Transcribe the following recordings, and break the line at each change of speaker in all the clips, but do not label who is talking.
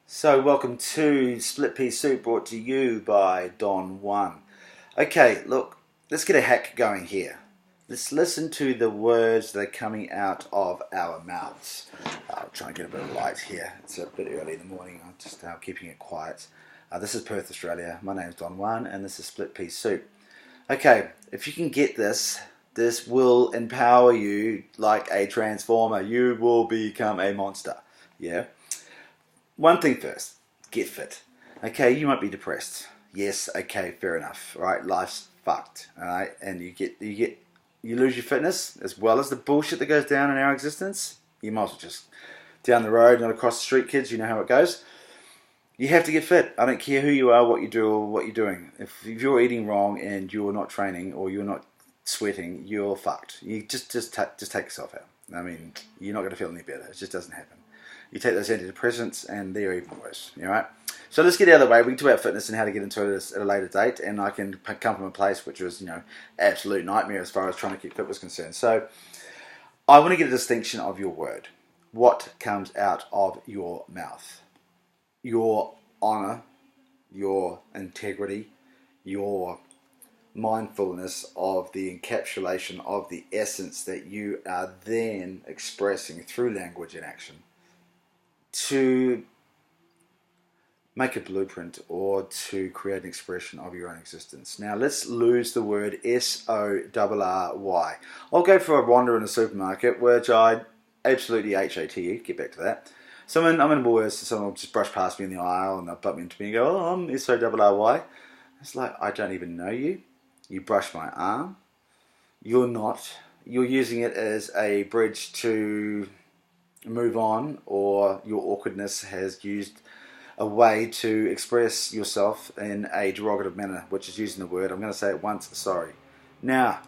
So welcome to Split Pea Soup, brought to you by Don1. Okay, look, let's get a hack going here. Let's listen to the words that are coming out of our mouths. I'll try and get a bit of light here. It's a bit early in the morning. I'm just keeping it quiet. This is Perth, Australia. My name is Don1 and this is Split Pea Soup. Okay, if you can get this, this will empower you like a transformer. You will become a monster. Yeah? One thing first, get fit. Okay, you might be depressed. Yes, okay, fair enough. Right, life's fucked. Alright, and you lose your fitness as well as the bullshit that goes down in our existence. You might as well just down the road, not across the street, kids. You know how it goes. You have to get fit. I don't care who you are, what you do, or what you're doing. If you're eating wrong and you're not training or you're not sweating, you're fucked. You just take yourself out. I mean, you're not going to feel any better. It just doesn't happen. You take those antidepressants and they're even worse. Alright? So let's get out of the way. We can talk about fitness and how to get into it at a later date. And I can come from a place which was, absolute nightmare as far as trying to keep fit was concerned. So I want to get a distinction of your word. What comes out of your mouth? Your honor, your integrity, your mindfulness of the encapsulation of the essence that you are then expressing through language and action to make a blueprint or to create an expression of your own existence. Now let's lose the word S-O-R-R-Y. I'll go for a wander in a supermarket, which I absolutely H-A-T-E, get back to that. So I'm in Woolworths, someone will just brush past me in the aisle and they'll bump into me and go, oh, I'm S-O-R-R-Y. It's like, I don't even know you. You brush my arm. You're using it as a bridge to move on, or your awkwardness has used a way to express yourself in a derogative manner, which is using the word, I'm going to say it once, sorry. Now,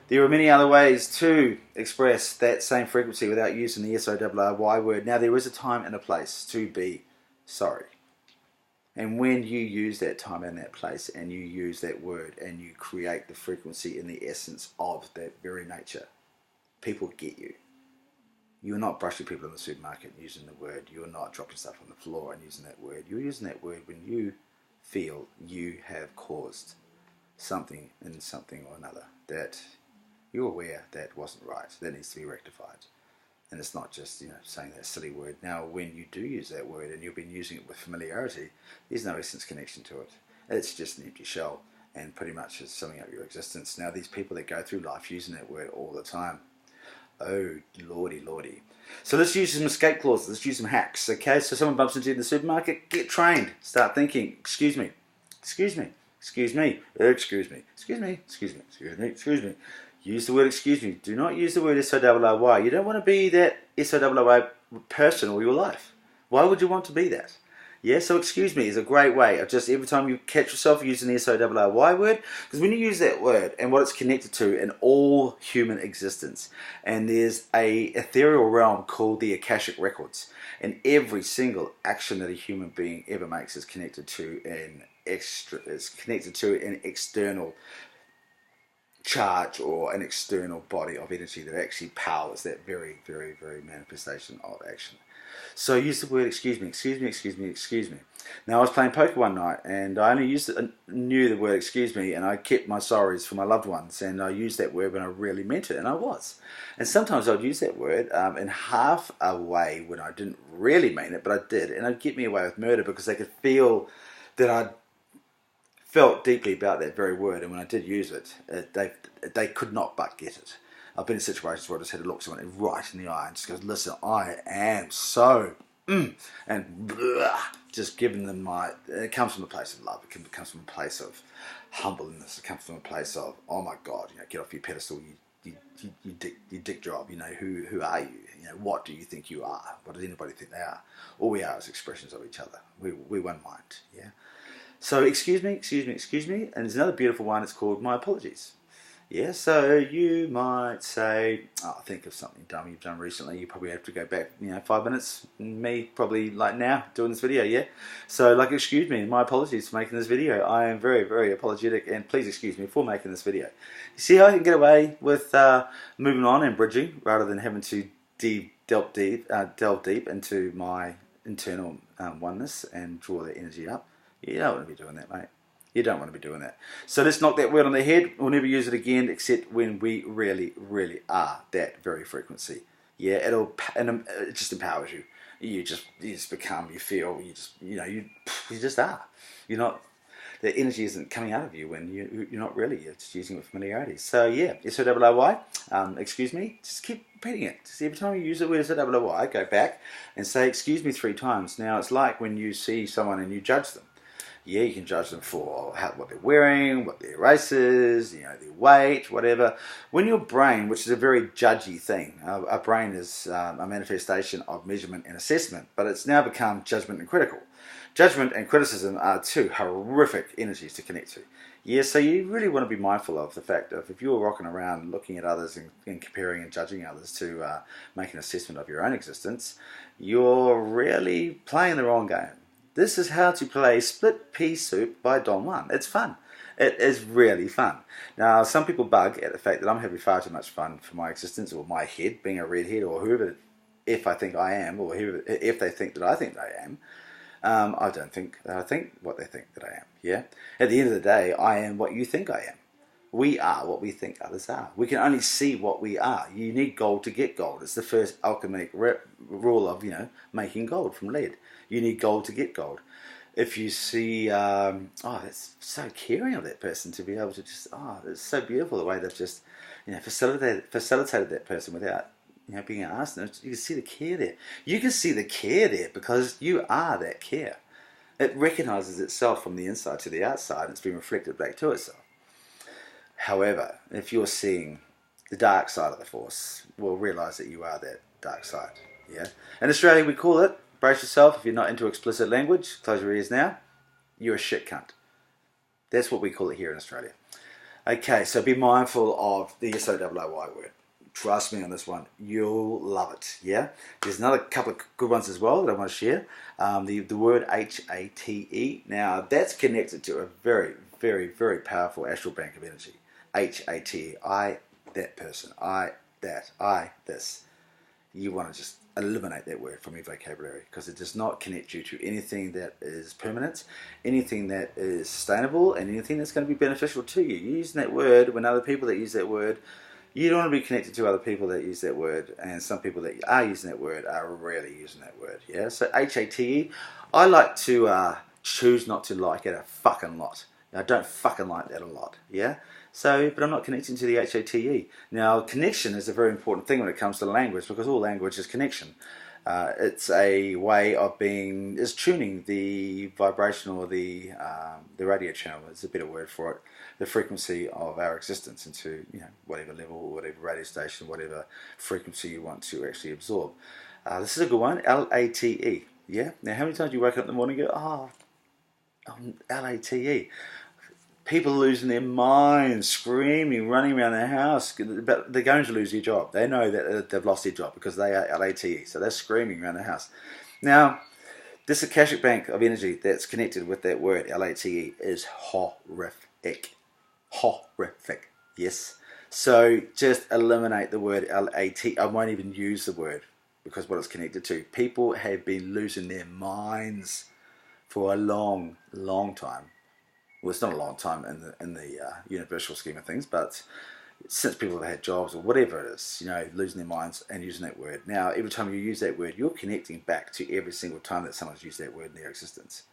there are many other ways to express that same frequency without using the S-O-R-R-Y word. Now, there is a time and a place to be sorry. And when you use that time and that place and you use that word and you create the frequency in the essence of that very nature, people get you. You're not brushing people in the supermarket using the word. You're not dropping stuff on the floor and using that word. You're using that word when you feel you have caused something in something or another that you're aware that wasn't right, that needs to be rectified. And it's not just, saying that silly word. Now, when you do use that word and you've been using it with familiarity, there's no essence connection to it. It's just an empty shell and pretty much is summing up your existence. Now, these people that go through life using that word all the time, oh, lordy. So let's use some escape clauses. Let's use some hacks, okay? So someone bumps into you in the supermarket, get trained. Start thinking, excuse me. Use the word excuse me. Do not use the word S-O-R-R-Y. You don't want to be that S-O-R-R-Y person all your life. Why would you want to be that? Yeah, so excuse me is a great way of just every time you catch yourself using the S-O-R-R-Y word, because when you use that word and what it's connected to in all human existence, and there's a ethereal realm called the Akashic Records, and every single action that a human being ever makes is connected to an external charge or an external body of energy that actually powers that very, very, very manifestation of action. So use the word excuse me. Now I was playing poker one night and I only knew the word excuse me, and I kept my sorries for my loved ones, and I used that word when I really meant it, and I was. And sometimes I'd use that word in half a way when I didn't really mean it, but I did, and it'd get me away with murder because they could feel that I'd felt deeply about that very word, and when I did use it, they could not but get it. I've been in situations where I just had to look someone right in the eye and just go, listen, I am so, and blah, just giving them it comes from a place of love, it comes from a place of humbleness, it comes from a place of, oh my God, get off your pedestal, you dick job, who are you? What do you think you are? What does anybody think they are? All we are is expressions of each other. We're one mind, yeah? So excuse me, and there's another beautiful one, it's called my apologies. Yeah, so you might say, think of something dumb you've done recently. You probably have to go back, 5 minutes. Me, probably like now, doing this video, yeah? So, excuse me, my apologies for making this video. I am very, very apologetic, and please excuse me for making this video. You see how I can get away with moving on and bridging, rather than having to delve deep into my internal oneness and draw that energy up. You don't want to be doing that, mate. You don't want to be doing that. So let's knock that word on the head. We'll never use it again except when we really, really are that very frequency. Yeah, it just empowers you. You just become. You feel. You just are. You're not. The energy isn't coming out of you when you're not really. You're just using it with familiarity. So yeah, S-O-W-Y. Excuse me. Just keep repeating it. Just every time you use the word S-O-W-Y, go back and say excuse me 3 times. Now it's like when you see someone and you judge them. Yeah, you can judge them for what they're wearing, what their race is, their weight, whatever. When your brain, which is a very judgy thing, our brain is a manifestation of measurement and assessment, but it's now become judgment and critical. Judgment and criticism are 2 horrific energies to connect to. Yeah, so you really want to be mindful of the fact of if you're rocking around looking at others and comparing and judging others to make an assessment of your own existence, you're really playing the wrong game. This is how to play Split Pea Soup by Don1. It's fun. It is really fun. Now, some people bug at the fact that I'm having far too much fun for my existence or my head, being a redhead or whoever, if I think I am, or whoever, if they think that I think I am. I don't think that I think what they think that I am. Yeah. At the end of the day, I am what you think I am. We are what we think others are. We can only see what we are. You need gold to get gold. It's the first alchemic rule of making gold from lead. You need gold to get gold. If you see, that's so caring of that person to be able to just, it's so beautiful the way they've just, facilitated that person without, being asked. You can see the care there. You can see the care there because you are that care. It recognizes itself from the inside to the outside and it's been reflected back to itself. However, if you're seeing the dark side of the force, well, realize that you are that dark side. Yeah. In Australia, we call it, brace yourself, if you're not into explicit language, close your ears now, you're a shit cunt. That's what we call it here in Australia. Okay, so be mindful of the S-O-W-Y word. Trust me on this one, you'll love it, yeah? There's another couple of good ones as well that I want to share. The word H-A-T-E, now that's connected to a very, very, very powerful astral bank of energy. H-A-T-E, I, that person, I, that, I, this. You want to just eliminate that word from your vocabulary because it does not connect you to anything that is permanent, anything that is sustainable, and anything that's going to be beneficial to you. You're using that word when other people that use that word, you don't want to be connected to other people that use that word, and some people that are using that word are rarely using that word. Yeah. So H-A-T-E, I like to choose not to like it a fucking lot. I don't fucking like that a lot. Yeah. So, but I'm not connecting to the H-A-T-E. Now, connection is a very important thing when it comes to language because all language is connection. It's a way of tuning the vibration or the radio channel. It's a better word for it. The frequency of our existence into whatever level, whatever radio station, whatever frequency you want to actually absorb. This is a good one. L-A-T-E. Yeah. Now, how many times do you wake up in the morning and go, L-A-T-E? People losing their minds, screaming, running around their house. But they're going to lose their job. They know that they've lost their job because they are L-A-T-E. So they're screaming around the house. Now, this Akashic bank of energy that's connected with that word, L-A-T-E, is horrific. Horrific. Yes. So just eliminate the word L-A-T. I won't even use the word because what it's connected to. People have been losing their minds for a long, long time. Well, it's not a long time in the universal scheme of things, but since people have had jobs or whatever it is, losing their minds and using that word. Now, every time you use that word, you're connecting back to every single time that someone's used that word in their existence.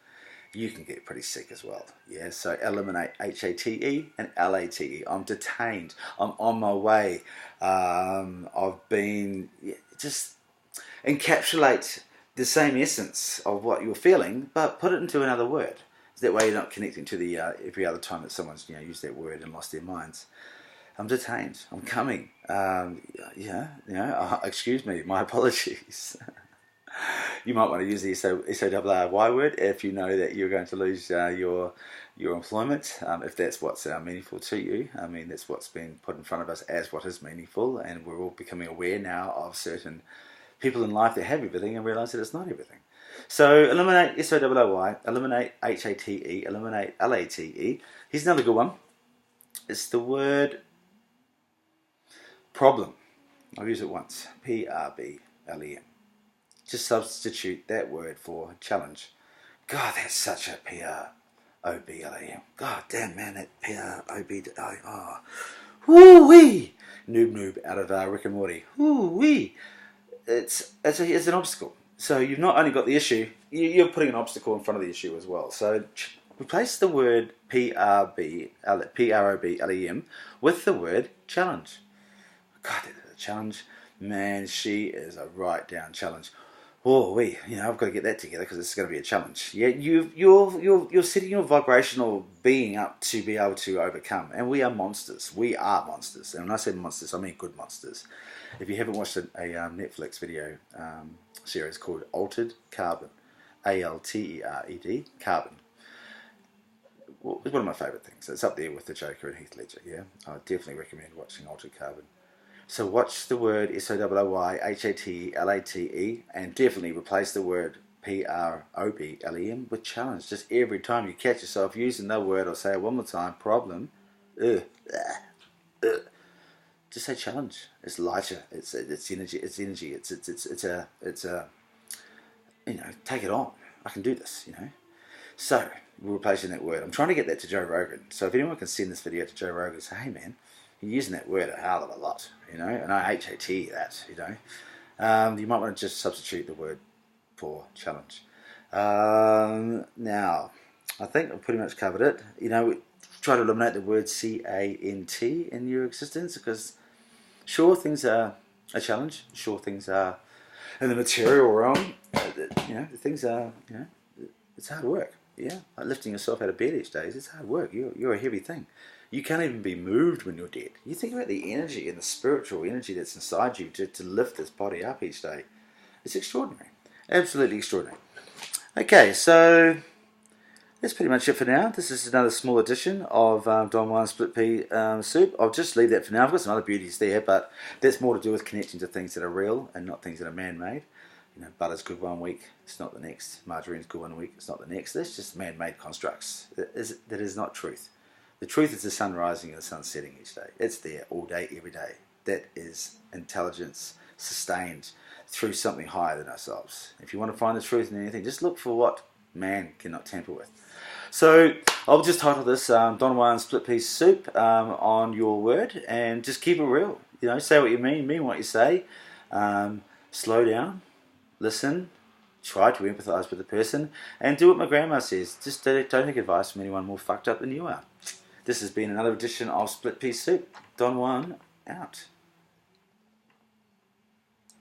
You can get pretty sick as well. Yeah, so eliminate H-A-T-E and L-A-T-E. I'm detained. I'm on my way. I've been, just encapsulate the same essence of what you're feeling, but put it into another word. That way you're not connecting to the every other time that someone's used that word and lost their minds. I'm detained. I'm coming. Excuse me. My apologies. You might want to use the S-O-W-Y word if you know that you're going to lose your employment. If that's what's meaningful to you. I mean, that's what's been put in front of us as what is meaningful, and we're all becoming aware now of certain people in life that have everything and realise that it's not everything. So eliminate S-O-W-Y, eliminate H-A-T-E, eliminate L-A-T-E. Here's another good one. It's the word problem. I'll use it once. P-R-B-L-E-M. just substitute that word for challenge. God, that's such a P-R-O-B-L-A-M. God damn, man, that P-R-O-B-L-A-M. Oh. Woo-wee! Noob out of Rick and Morty. Woo-wee! It's an obstacle. So you've not only got the issue, you're putting an obstacle in front of the issue as well. So replace the word P-R-O-B-L-E-M with the word challenge. God, that is a challenge. Man, she is a right down challenge. Oh, I've got to get that together because it's going to be a challenge. Yeah, you're setting your vibrational being up to be able to overcome. And we are monsters. We are monsters. And when I say monsters, I mean good monsters. If you haven't watched a Netflix video series called Altered Carbon, A-L-T-E-R-E-D, Carbon. Well, it's one of my favourite things. It's up there with the Joker and Heath Ledger. Yeah, I definitely recommend watching Altered Carbon. So watch the word S-O-W-Y-H-A-T-L-A-T-E and definitely replace the word P-R-O-B-L-E-M with challenge. Just every time you catch yourself using that word, or say it one more time, problem, just say challenge. It's lighter. It's energy. It's energy. It's a take it on. I can do this. So we're replacing that word. I'm trying to get that to Joe Rogan. So if anyone can send this video to Joe Rogan, say, hey man, you're using that word a hell of a lot, and I H-A-T that, you might want to just substitute the word for challenge. Now, I think I've pretty much covered it. We try to eliminate the word C-A-N-T in your existence, because sure, things are a challenge. Sure, things are in the material realm. Things are, it's hard work. Yeah, like lifting yourself out of bed each day, it's hard work. You're a heavy thing. You can't even be moved when you're dead. You think about the energy and the spiritual energy that's inside you to lift this body up each day. It's extraordinary. Absolutely extraordinary. Okay, so that's pretty much it for now. This is another small edition of Don1 Split Pea Soup. I'll just leave that for now. I've got some other beauties there, but that's more to do with connecting to things that are real and not things that are man-made. Butter's good one week, it's not the next. Margarine's good one week, it's not the next. That's just man-made constructs. That is not truth. The truth is the sun rising and the sun setting each day. It's there all day, every day. That is intelligence sustained through something higher than ourselves. If you want to find the truth in anything, just look for what man cannot tamper with. So I'll just title this Don1 Split Pea Soup on your word, and just keep it real. Say what you mean what you say. Slow down, listen, try to empathize with the person, and do what my grandma says. Just don't take advice from anyone more fucked up than you are. This has been another edition of Split Pea Soup. Don1 out.